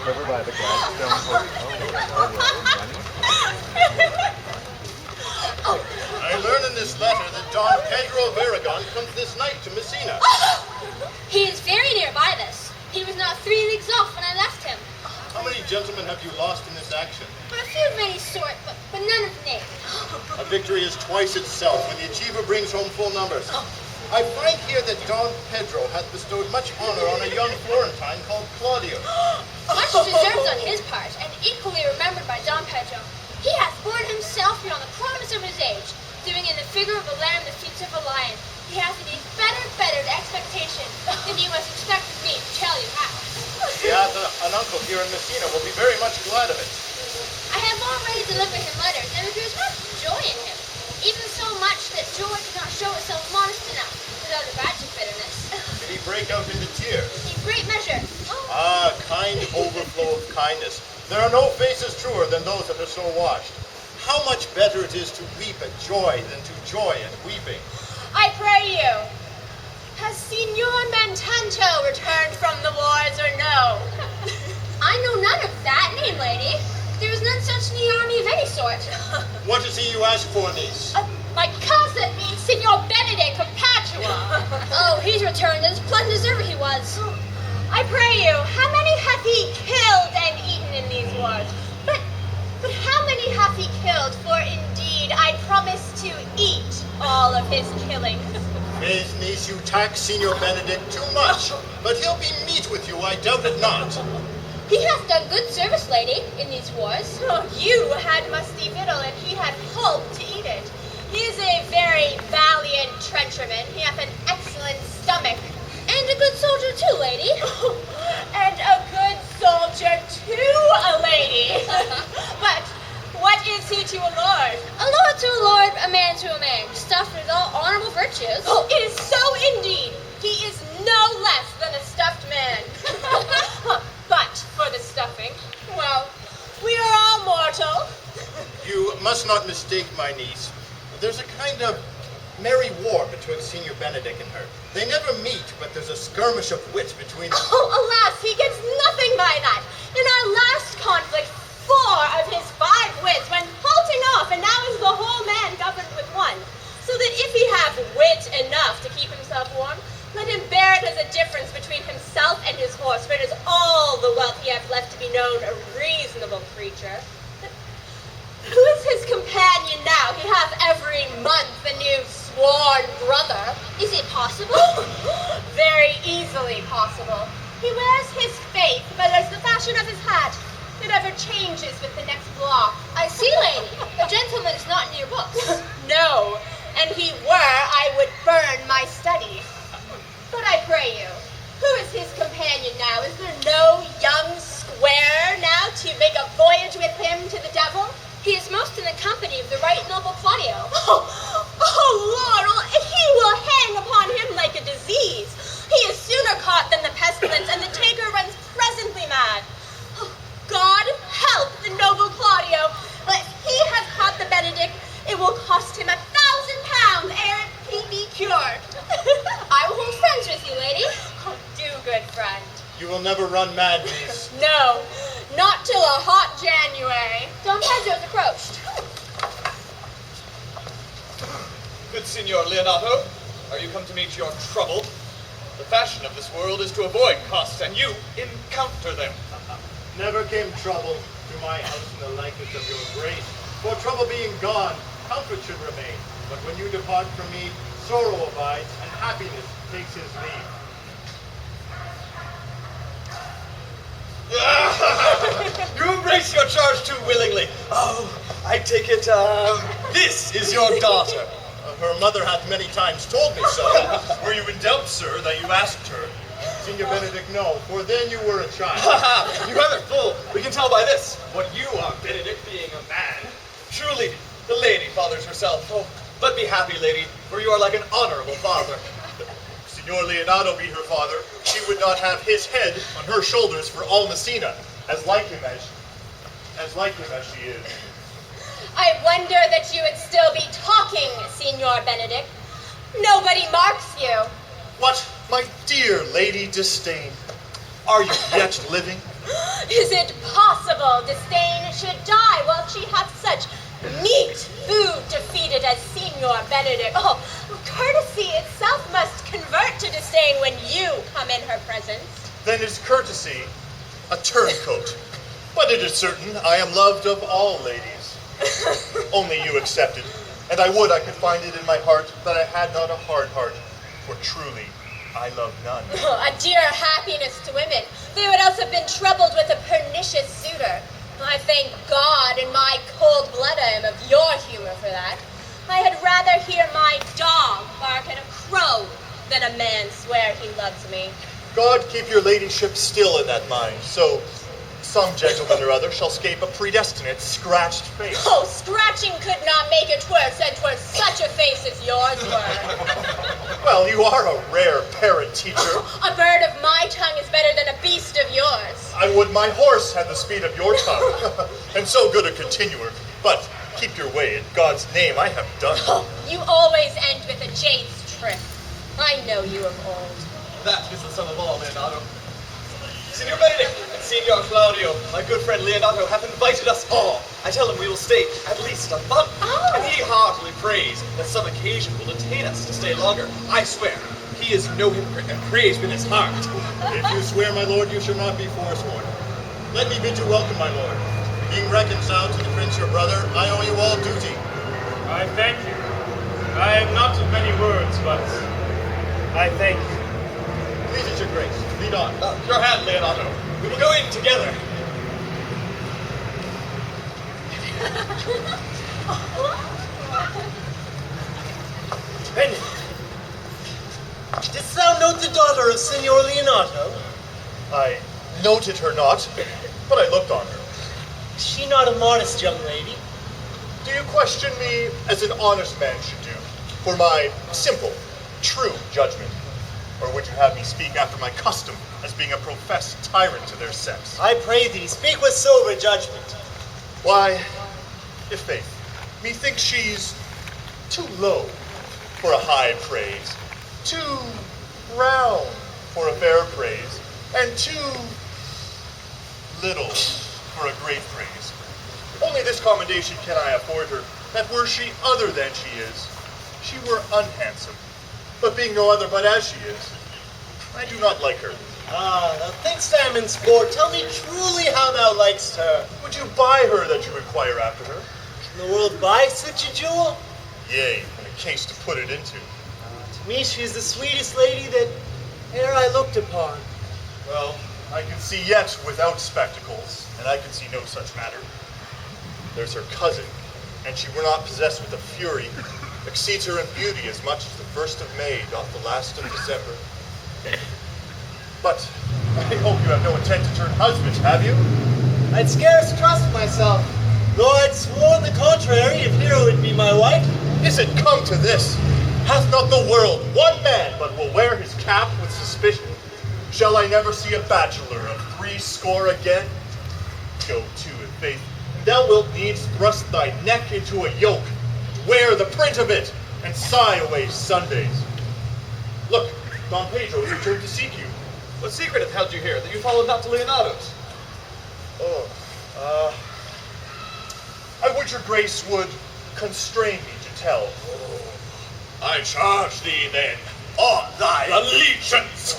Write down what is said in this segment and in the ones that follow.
Over by the Gladstone I learn in this letter that Don Pedro of Aragon comes this night to Messina. He is very nearby this. He was not 3 leagues off when I left him. How many gentlemen have you lost in this action? A few of any sort, but none of name. A victory is twice itself when the achiever brings home full numbers. I find here that Don Pedro hath bestowed much honor on a young Florentine called Claudio. Much deserved on his part, and equally remembered by Don Pedro. He hath borne himself beyond the promise of his age, doing in the figure of a lamb the feats of a lion. He hath indeed bettered expectation than you must expect of me to tell you how. He hath an uncle here in Messina will be very much glad of it. I have already delivered him letters, and there is much joy in him. Even so much that joy did not show itself modest enough without a badge of bitterness. Did he break out into tears? In great measure. Ah, kind overflow of kindness. There are no faces truer than those that are so washed. How much better it is to weep at joy than to joy at weeping. I pray you, has Signor Mantanto returned from the wars or no? I know none of that name, lady. There is none such in the army of any sort. What is he you ask for, niece? My cousin means Signor Benedict of Padua. Oh, he's returned as pleasant as ever he was. I pray you, how many hath he killed and eaten in these wars? But how many hath he killed? For indeed I promise to eat all of his killings. Faith, niece, you tax Signor Benedict too much, but he'll be meat with you, I doubt it not. He hath done good service, lady, in these wars. Oh, you had musty victual, and he had pulp to eat it. He is a very valiant trencherman. He hath an excellent stomach. And a good soldier too, lady. And a good soldier too, a lady. But what is he to a lord? A lord to a lord, a man to a man, stuffed with all honorable virtues. Oh, it is so indeed. He is no less than a stuffed man. But for the stuffing, well, we are all mortal. You must not mistake my niece. There's a kind of merry war betwixt Signor Benedict and her. They never meet, but there's a skirmish of wit between them. Oh, alas, he gets nothing by that. In our last conflict, 4 of his 5 wits went halting off, and now is the whole man governed with one. So that if he have wit enough to keep himself warm, let him bear it as a difference between himself and his horse, for it is all the wealth he hath left to be known a reasonable creature. Who is his companion now? He hath every month a new sworn brother. Is it possible? Very easily possible. He wears his faith, but as the fashion of his hat, it ever changes with the next block. I see, lady. The gentleman is not in your books. No, and he were, I would burn my study. But I pray you, who is his companion now? Is there no young square now to make a voyage with him to the devil? He is most in the company of the right noble Claudio. Oh, Lord, he will hang upon him like a disease. He is sooner caught than the pestilence, and the taker runs presently mad. Oh, God help the noble Claudio. If he hath caught the Benedict, it will cost him 1,000 pounds ere he be cured. I will hold friends with you, lady. Oh, do, good friend. You will never run mad, niece. No, not till a hot January. Don Pedro's approached. Good Signor Leonato, are you come to meet your trouble? The fashion of this world is to avoid costs, and you encounter them. Never came trouble to my house in the likeness of your grace. For trouble being gone, comfort should remain. But when you depart from me, sorrow abides, and happiness takes his leave. You embrace your charge too willingly. Oh, I take it, this is your daughter. Her mother hath many times told me so. Were you in doubt, sir, that you asked her? Signor Benedict, no, for then you were a child. You have it full. We can tell by this what you are, Benedict, being a man. Truly, the lady fathers herself. Oh, but be happy, lady, for you are like an honorable father. Signor Leonato be her father, she would not have his head on her shoulders for all Messina, as like him as she is. I wonder that you would still be talking, Signor Benedict. Nobody marks you. What? My dear Lady Disdain, are you yet living? Is it possible Disdain should die while she hath such neat food to feed it as Signor Benedict? Oh, courtesy itself must convert to disdain when you come in her presence. Then is courtesy a turncoat. But it is certain I am loved of all ladies. Only you excepted. And I would I could find it in my heart that I had not a hard heart. For truly, I love none. Oh, a dear happiness to women. They would else have been troubled with a pernicious suitor. I thank God in my cold blood I am of your humor for that. I had rather hear my dog bark at a crow than a man swear he loves me. God keep your ladyship still in that mind, so some gentleman or other shall scape a predestinate scratched face. Oh, scratching could not make it worse, and 'twas such a face as yours were. Well, you are a rare parent teacher. A bird of my tongue is better than a beast of yours. I would my horse had the speed of your tongue, and so good a continuer. But keep your way, in God's name I have done. Oh, you always end with a jade's trick. I know you of old. That is the sum of all, Leonardo. Signor Benedict and Signor Claudio, my good friend Leonardo, have invited us all. I tell him we will stay at least a month. Oh. And he heartily prays that some occasion will detain us to stay longer. I swear, he is no hypocrite and prays with his heart. If you swear, my lord, you shall not be forsworn. Let me bid you welcome, my lord. Being reconciled to the prince your brother, I owe you all duty. I thank you. I have not many words, but I thank you. Please, it's your grace. Lead on. Your hand, Leonardo. We will go in together. Benedict, didst thou note the daughter of Signor Leonardo? I noted her not, but I looked on her. Is she not a modest young lady? Do you question me as an honest man should do, for my simple, true judgment? Or would you have me speak after my custom, as being a professed tyrant to their sex? I pray thee, speak with sober judgment. Why, if faith, methinks she's too low for a high praise, too round for a fair praise, and too little for a great praise. Only this commendation can I afford her, that were she other than she is, she were unhandsome. But being no other but as she is, I do not like her. Ah, thou thinkst I am in sport. Tell me truly how thou likest her. Would you buy her that you inquire after her? Can the world buy such a jewel? Yea, and a case to put it into. To me she is the sweetest lady that e'er I looked upon. Well, I can see yet without spectacles, and I can see no such matter. There's her cousin, and she were not possessed with a fury, exceeds her in beauty as much as the 1st of May doth the last of December. But I hope you have no intent to turn husband, have you? I'd scarce trust myself, though I'd sworn the contrary if Hero would be my wife. Is it come to this? Hath not the world one man but will wear his cap with suspicion? Shall I never see a bachelor of 60 again? Go to, in faith, and thou wilt needs thrust thy neck into a yoke, wear the print of it, and sigh away Sundays. Look, Don Pedro has returned to seek you. What secret hath held you here, that you followed not to Leonardo's? I would your grace would constrain me to tell. I charge thee, then, on thy allegiance.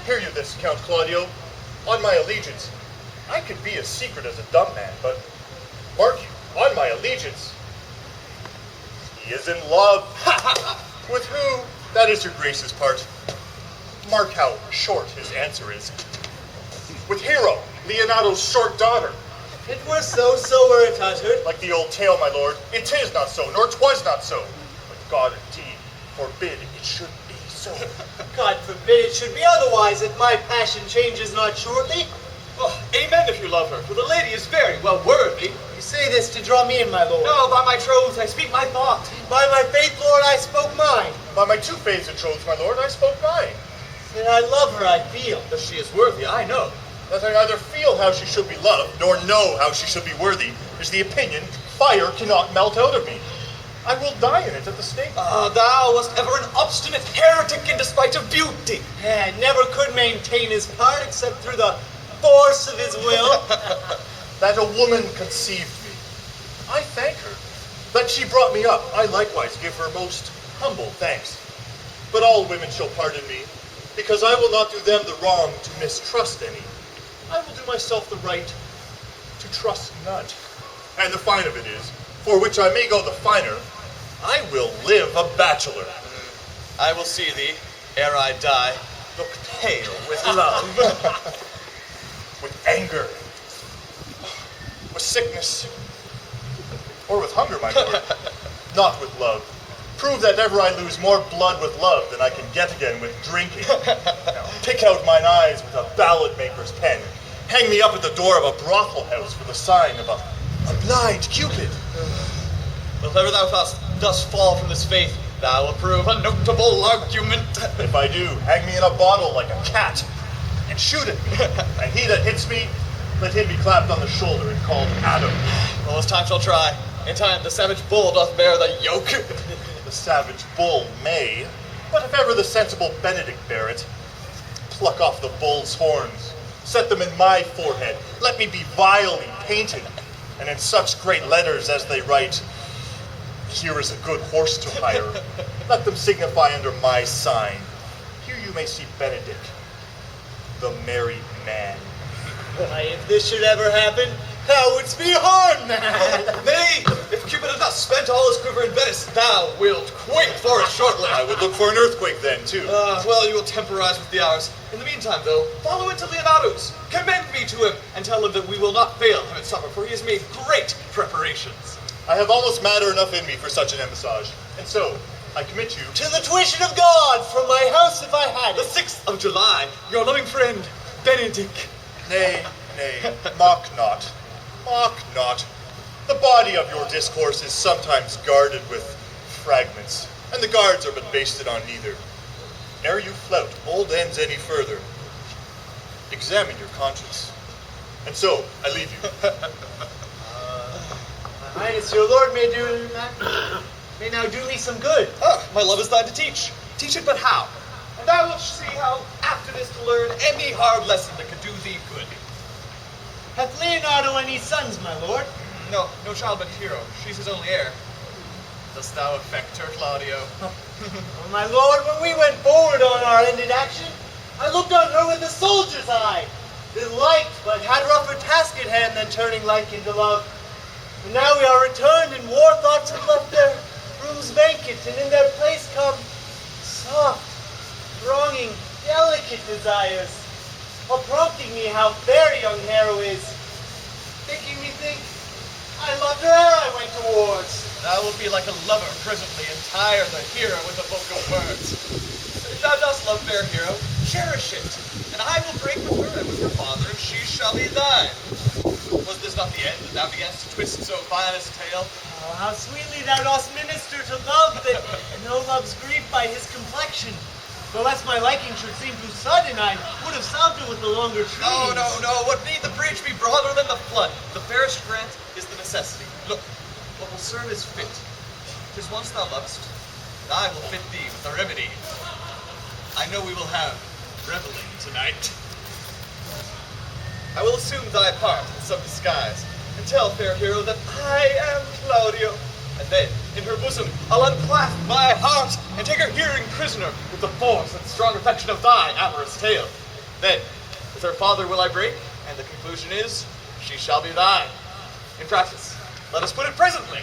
Hear you this, Count Claudio. On my allegiance, I could be as secret as a dumb man, but mark you, on my allegiance, he is in love. With who? That is your grace's part. Mark how short his answer is. With Hero, Leonardo's short daughter. If it were so, so were it uttered. Like the old tale, my lord, it is not so, nor 'twas not so. But God indeed forbid it should be so. God forbid it should be otherwise, if my passion changes not shortly. Oh, amen if you love her, for the lady is very well worthy. You say this to draw me in, my lord. No, by my troth, I speak my thought. By my faith, Lord, I spoke mine. By my 2 faiths and troths, my lord, I spoke mine. That I love her, I feel. That she is worthy, I know. That I neither feel how she should be loved, nor know how she should be worthy, is the opinion fire cannot melt out of me. I will die in it at the stake. Thou wast ever an obstinate heretic in despite of beauty. Never could maintain his part except through the force of his will. That a woman conceived me. I thank her. That she brought me up, I likewise give her most humble thanks. But all women shall pardon me, because I will not do them the wrong to mistrust any. I will do myself the right to trust none. And the fine of it is, for which I may go the finer, I will live a bachelor. I will see thee, ere I die, look pale with love. With anger, with sickness, or with hunger, my lord. Not with love. Prove that ever I lose more blood with love than I can get again with drinking. Now, pick out mine eyes with a ballad maker's pen. Hang me up at the door of a brothel house with a sign of a blind Cupid. If ever thou dost fall from this faith, thou approve a notable argument. If I do, hang me in a bottle like a cat and shoot at me. And he that hits me, let him be clapped on the shoulder and called Adam. Well, as time shall try. In time the savage bull doth bear the yoke. The savage bull may, but if ever the sensible Benedict bear it, pluck off the bull's horns, set them in my forehead, let me be vilely painted, and in such great letters as they write, "Here is a good horse to hire," let them signify under my sign, "Here you may see Benedict, the merry man." Why, if this should ever happen, thou wouldst be hard, man. Nay, if Cupid had not spent all his quiver in Venice, thou wilt quake for it shortly. I would look for an earthquake then, too. Well, you will temporize with the hours. In the meantime, though, follow into Leonardo's. Commend me to him, and tell him that we will not fail him at supper, for he has made great preparations. I have almost matter enough in me for such an embassage, and so I commit you To the tuition of God from my house if I had The it. 6th of July, your loving friend, Benedict. Nay, mock not. Mock not. The body of your discourse is sometimes guarded with fragments, and the guards are but basted on neither. Ere you flout old ends any further, examine your conscience. And so, I leave you. Highness, your lord may now do me some good. My love is thine to teach. Teach it but how? And thou wilt see how apt it is to learn any hard lesson that could do thee good. Hath Leonardo any sons, my lord? No child but Hero. She's his only heir. Dost thou affect her, Claudio? Oh, my lord, when we went forward on our ended action, I looked on her with a soldier's eye. Then liked, but had rougher task at hand than turning like into love. And now we are returned, and war thoughts have left their rooms vacant, and in their place come soft, thronging, delicate desires, while prompting me how fair young Hero is, making me think I loved her ere I went to wars. Thou wilt be like a lover presently, and tire the hero with a book of words. If thou dost love fair Hero, cherish it, and I will break with her and with her father, and she shall be thine. Was this not the end that thou beganst to twist so fine a tale? Oh, how sweetly thou dost minister to love that no love's grieved by his complexion. Though lest my liking should seem too sudden, I would have solved it with the longer trees. No. What need the bridge be broader than the flood? The fairest grant is the necessity. Look, what will serve is fit. 'Tis once thou lovest, and I will fit thee with a remedy. I know we will have reveling tonight. I will assume thy part in some disguise, and tell fair Hero that I am Claudio. And then, in her bosom, I'll unclasp my heart and take her hearing prisoner with the force and strong affection of thy amorous tale. Then, with her father will I break, and the conclusion is, she shall be thine. In practice, let us put it presently.